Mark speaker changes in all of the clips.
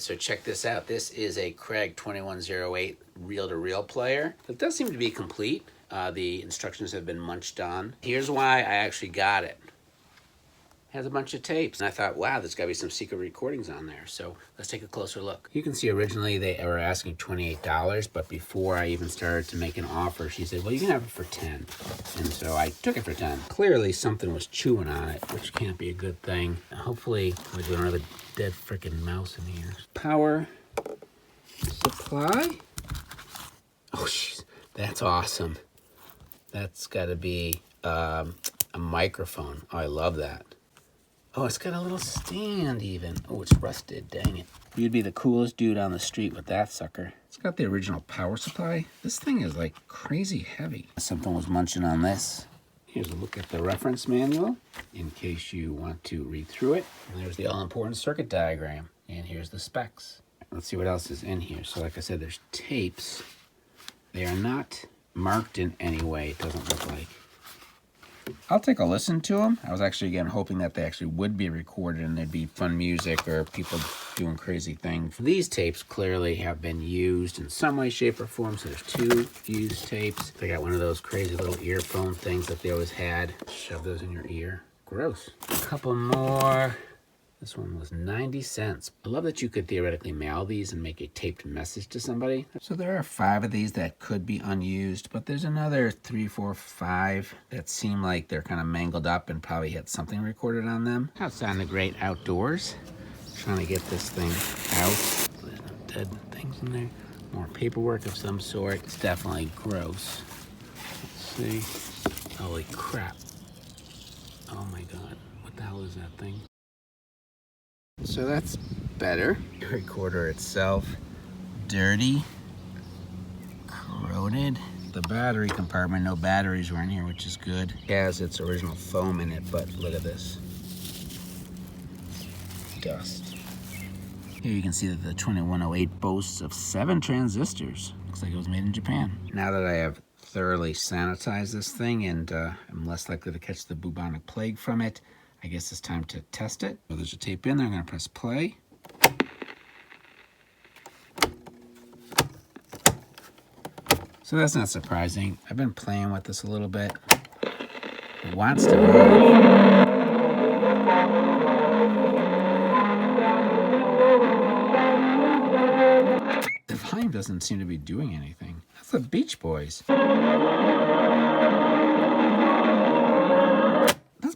Speaker 1: So check this out. This is a Craig 2108 reel-to-reel player. It does seem to be complete. The instructions have been munched on. Here's why I actually got it. It has a bunch of tapes. And I thought, wow, there's got to be some secret recordings on there. So let's take a closer look. You can see originally they were asking $28, but before I even started to make an offer, she said, well, you can have it for 10. And so I took it for 10. Clearly something was chewing on it, which can't be a good thing. Hopefully we don't have a dead freaking mouse in here. Power supply. Oh, jeez, that's awesome. That's got to be a microphone. Oh, I love that. Oh, it's got a little stand even. Oh, it's rusted, dang it. You'd be the coolest dude on the street with that sucker. It's got the original power supply. This thing is like crazy heavy. Something was munching on this. Here's a look at the reference manual in case you want to read through it. And there's the all-important circuit diagram. And here's the specs. Let's see what else is in here. So like I said, there's tapes. They are not marked in any way, it doesn't look like. I'll take a listen to them. I was actually, again, hoping that they actually would be recorded and there'd be fun music or people doing crazy things. These tapes clearly have been used in some way, shape, or form. So there's 2 used tapes. They got one of those crazy little earphone things that they always had. Shove those in your ear. Gross. A couple more. This one was 90 cents. I love that you could theoretically mail these and make a taped message to somebody. So there are 5 of these that could be unused, but there's another 3, 4, 5 that seem like they're kind of mangled up and probably had something recorded on them. Outside in the great outdoors, trying to get this thing out. There's no dead things in there. More paperwork of some sort. It's definitely gross. Let's see. Holy crap. Oh my God. What the hell is that thing? So that's better. The recorder itself, dirty, corroded. The battery compartment, no batteries were in here, which is good. It has its original foam in it, but look at this. Dust. Here you can see that the 2108 boasts of 7 transistors. Looks like it was made in Japan. Now that I have thoroughly sanitized this thing and I'm less likely to catch the bubonic plague from it, I guess it's time to test it. So there's a tape in there. I'm going to press play. So that's not surprising. I've been playing with this a little bit. It wants to move. The volume doesn't seem to be doing anything. That's the Beach Boys.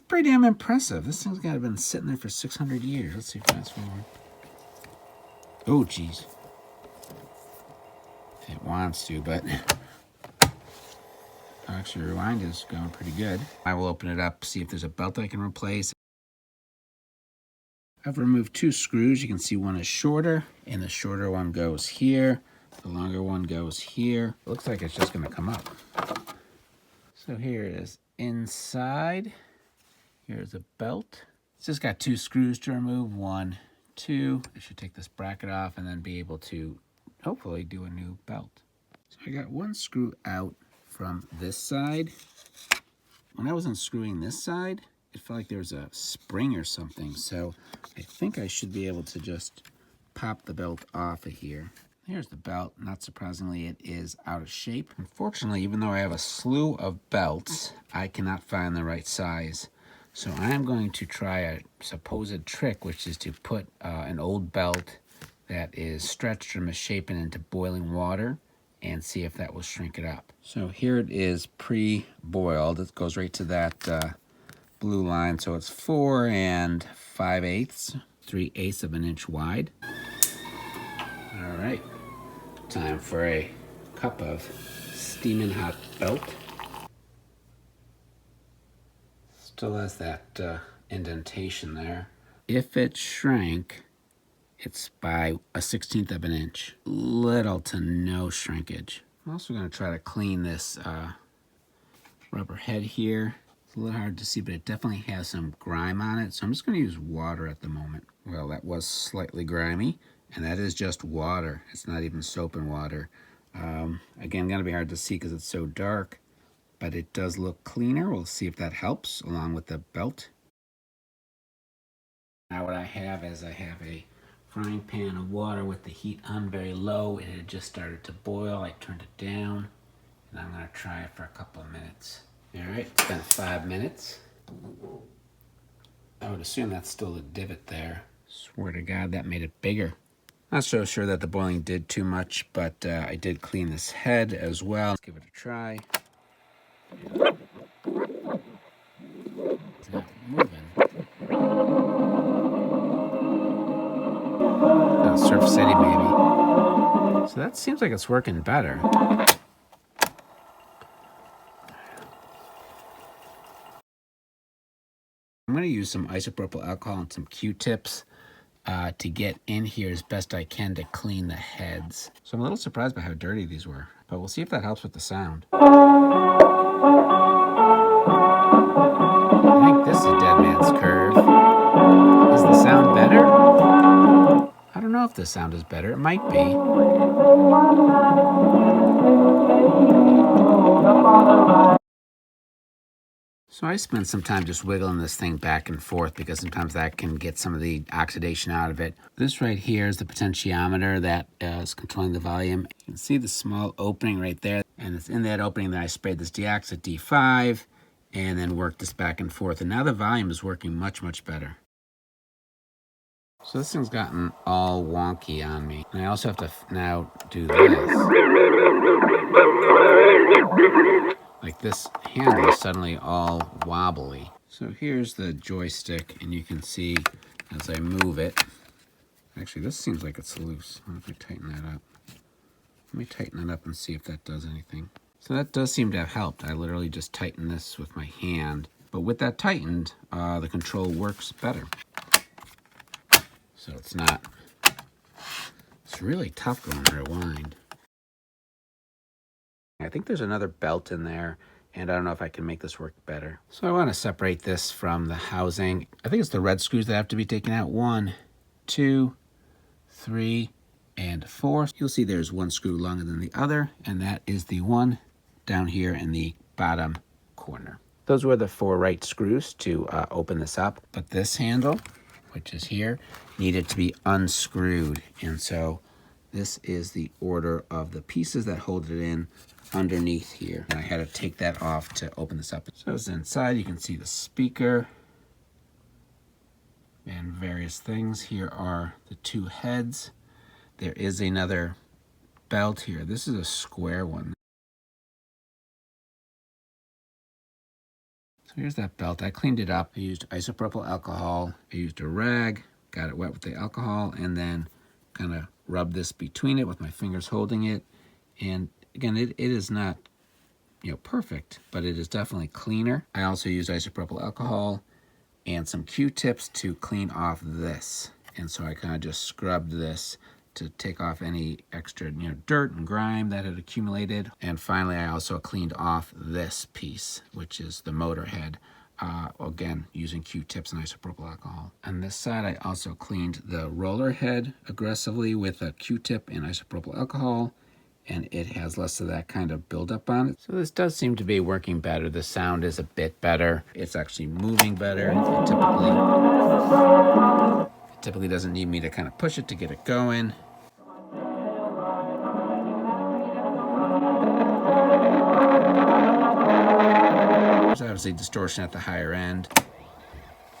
Speaker 1: Pretty damn impressive. This thing's got to have been sitting there for 600 years. Let's see, fast forward. Oh, geez. It wants to, but actually rewind is going pretty good. I will open it up, see if there's a belt I can replace. I've removed 2 screws. You can see one is shorter, and the shorter one goes here. The longer one goes here. It looks like it's just going to come up. So here it is inside. Here's a belt. It's just got 2 screws to remove. 1, 2. I should take this bracket off and then be able to hopefully do a new belt. So I got 1 screw out from this side. When I was unscrewing this side, it felt like there was a spring or something. So I think I should be able to just pop the belt off of here. Here's the belt. Not surprisingly, it is out of shape. Unfortunately, even though I have a slew of belts, I cannot find the right size. So I'm going to try a supposed trick, which is to put an old belt that is stretched or misshapen into boiling water and see if that will shrink it up. So here it is pre-boiled. It goes right to that blue line. So it's 4 5/8, 3/8 of an inch wide. All right, time for a cup of steaming hot belt. Still has that indentation there. If it shrank, it's by a 1/16 of an inch. Little to no shrinkage. I'm also going to try to clean this rubber head here. It's a little hard to see, but it definitely has some grime on it. So I'm just going to use water at the moment. Well, that was slightly grimy, and that is just water. It's not even soap and water. Again, going to be hard to see because it's so dark. But it does look cleaner. We'll see if that helps along with the belt. Now what I have is I have a frying pan of water with the heat on very low. It had just started to boil. I turned it down, and I'm gonna try it for a couple of minutes. All right, it's been 5 minutes. I would assume that's still a divot there. Swear to God, that made it bigger. Not so sure that the boiling did too much, but I did clean this head as well. Let's give it a try. It's not moving. Oh, Surf City, maybe. So that seems like it's working better. I'm going to use some isopropyl alcohol and some Q-tips to get in here as best I can to clean the heads. So I'm a little surprised by how dirty these were, but we'll see if that helps with the sound. I think this is Dead Man's Curve. Is the sound better? I don't know if the sound is better. It might be. So I spent some time just wiggling this thing back and forth because sometimes that can get some of the oxidation out of it. This right here is the potentiometer that is controlling the volume. You can see the small opening right there. And it's in that opening that I sprayed this deoxit D5 and then worked this back and forth. And now the volume is working much, much better. So this thing's gotten all wonky on me. And I also have to now do this. Like this handle is suddenly all wobbly. So here's the joystick, and you can see as I move it. Actually, this seems like it's loose. What if I tighten that up? Let me tighten it up and see if that does anything. So that does seem to have helped. I literally just tightened this with my hand. But with that tightened, the control works better. So it's really tough going to rewind. I think there's another belt in there, and I don't know if I can make this work better. So I want to separate this from the housing. I think it's the red screws that have to be taken out. 1, 2, 3, and 4. You'll see there's one screw longer than the other, and that is the one down here in the bottom corner. Those were the 4 right screws to open this up, but this handle, which is here, needed to be unscrewed, and so this is the order of the pieces that hold it in underneath here. And I had to take that off to open this up. So it's inside, you can see the speaker and various things. Here are the 2 heads. There is another belt here. This is a square one. So here's that belt. I cleaned it up. I used isopropyl alcohol. I used a rag, got it wet with the alcohol, and then kind of rubbed this between it with my fingers holding it. And again, it is not, perfect, but it is definitely cleaner. I also used isopropyl alcohol and some Q-tips to clean off this. And so I kind of just scrubbed this to take off any extra, dirt and grime that had accumulated. And finally, I also cleaned off this piece, which is the motor head. Again, using Q-tips and isopropyl alcohol. On this side, I also cleaned the roller head aggressively with a Q-tip and isopropyl alcohol, and it has less of that kind of buildup on it. So this does seem to be working better. The sound is a bit better. It's actually moving better. It typically doesn't need me to kind of push it to get it going. There's obviously distortion at the higher end.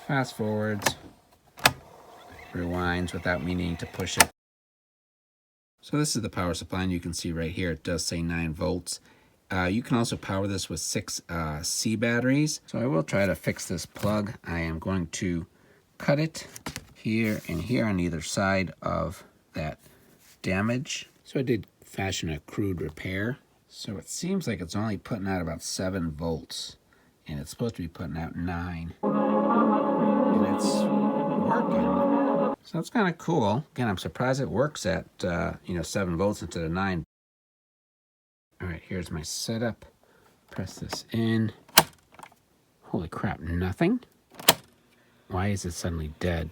Speaker 1: Fast forwards, rewinds without me needing to push it. So this is the power supply, and you can see right here it does say 9 volts. You can also power this with 6 C batteries. So I will try to fix this plug. I am going to cut it here and here on either side of that damage. So I did fashion a crude repair. So it seems like it's only putting out about 7 volts, and it's supposed to be putting out 9. And it's working. So that's kind of cool. Again, I'm surprised it works at 7 volts instead of 9. All right, here's my setup. Press this in. Holy crap, nothing? Why is it suddenly dead?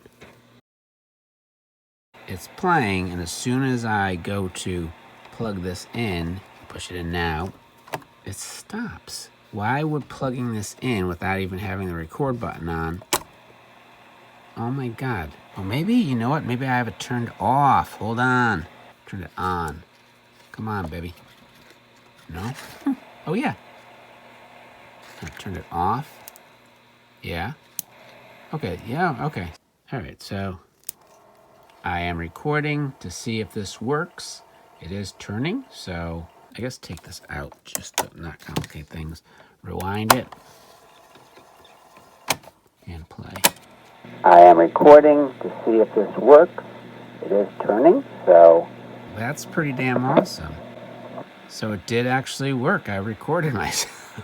Speaker 1: It's playing, and as soon as I go to plug this in, push it in now, it stops. Why would plugging this in without even having the record button on Oh my God. Well, maybe, you know what? Maybe I have it turned off. Hold on. Turn it on. Come on, baby. No? Oh, yeah. I turned it off. Yeah. Okay, yeah, okay. All right, so I am recording to see if this works. It is turning, so I guess take this out just to not complicate things. Rewind it and play. I am recording to see if this works. It is turning, so... That's pretty damn awesome. So it did actually work. I recorded myself.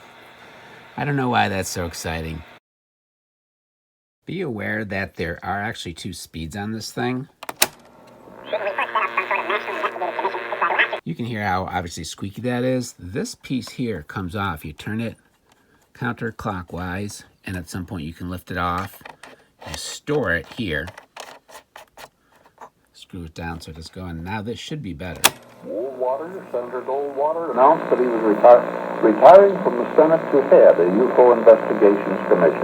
Speaker 1: I don't know why that's so exciting. Be aware that there are actually 2 speeds on this thing. You can hear how obviously squeaky that is. This piece here comes off. You turn it counterclockwise, and at some point you can lift it off. You store it here. Screw it down so it does go in. Now this should be better.
Speaker 2: Senator Goldwater announced that he was retiring from the Senate to head a UFO investigations commission.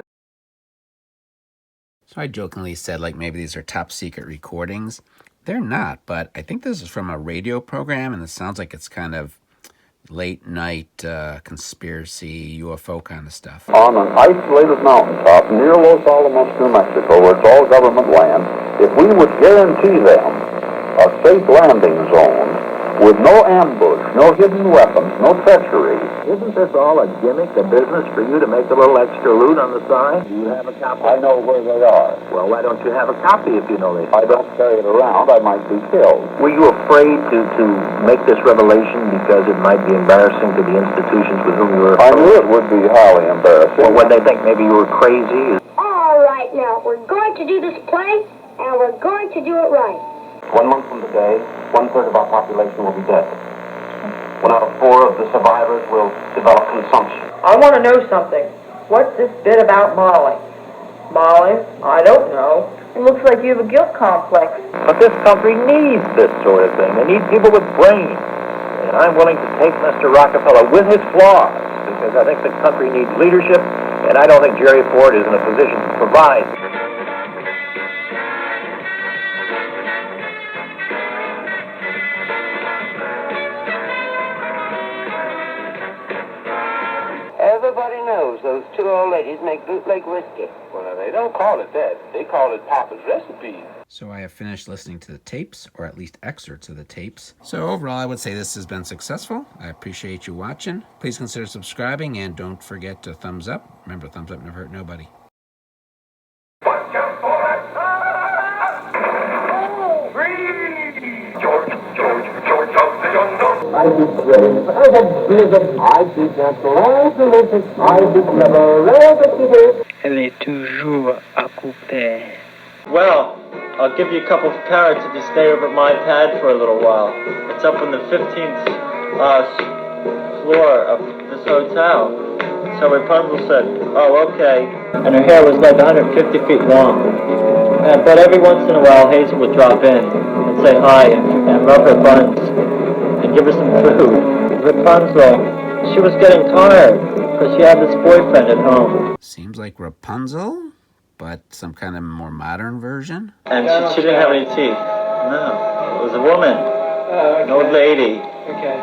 Speaker 1: So I jokingly said, like, maybe these are top secret recordings. They're not, but I think this is from a radio program, and it sounds like it's kind of late night conspiracy UFO kind of stuff.
Speaker 2: On an isolated mountaintop near Los Alamos, New Mexico, where it's all government land, if we would guarantee them a safe landing zone with no ambush, no hidden weapons, no treachery.
Speaker 3: Isn't this all a gimmick, a business for you to make a little extra loot on the side? Do you have a copy?
Speaker 2: I know where they are.
Speaker 3: Well, why don't you have a copy if you know they...
Speaker 2: I don't carry it around. I might be killed.
Speaker 3: Were you afraid to make this revelation because it might be embarrassing to the institutions with whom you were...
Speaker 2: I knew it would be highly embarrassing.
Speaker 3: Or would they think maybe you were crazy?
Speaker 4: All right, now, we're going to do this play, and we're going to do it right.
Speaker 5: 1 month from today, 1/3 of our population will be dead. 1 out of 4 of the survivors will develop consumption.
Speaker 6: I want to know something. What's this bit about Molly? Molly? I don't know. It looks like you have a guilt complex.
Speaker 3: But this country needs this sort of thing. They need people with brains. And I'm willing to take Mr. Rockefeller with his flaws, because I think the country needs leadership, and I don't think Jerry Ford is in a position to provide.
Speaker 7: Everybody knows those 2 old ladies make bootleg whiskey.
Speaker 5: Well, they don't call it that. They call it Papa's Recipe.
Speaker 1: So I have finished listening to the tapes, or at least excerpts of the tapes. So overall, I would say this has been successful. I appreciate you watching. Please consider subscribing, and don't forget to thumbs up. Remember, thumbs up never hurt nobody.
Speaker 8: I be brave as a blizzard, I be gentle as a lizard, I be clever as a kid.
Speaker 9: Elle est toujours occupée.
Speaker 10: Well, I'll give you a couple of carrots if you stay over at my pad for a little while. It's up on the 15th floor of this hotel. So Rapunzel said, oh, okay. And her hair was like 150 feet long. But every once in a while, Hazel would drop in and say hi and rub her buns and give her some food. Rapunzel, she was getting tired because she had this boyfriend at home.
Speaker 1: Seems like Rapunzel, but some kind of more modern version.
Speaker 10: And she didn't have any teeth. No, it was a woman, an old lady.
Speaker 9: Okay.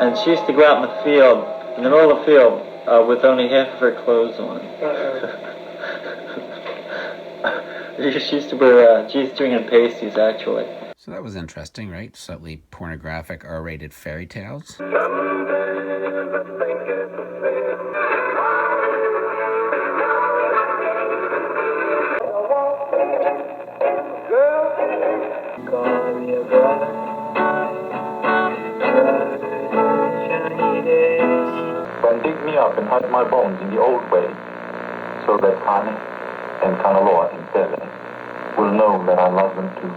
Speaker 10: And she used to go out in the field, in the middle of the field, with only half of her clothes on. She used to wear G-string and pasties, actually.
Speaker 1: So that was interesting, right? Slightly pornographic R-rated fairy tales.
Speaker 5: Then dig me up and hide my bones in the old way, so that Connie and Kanaloa and Belle will know that I love them too.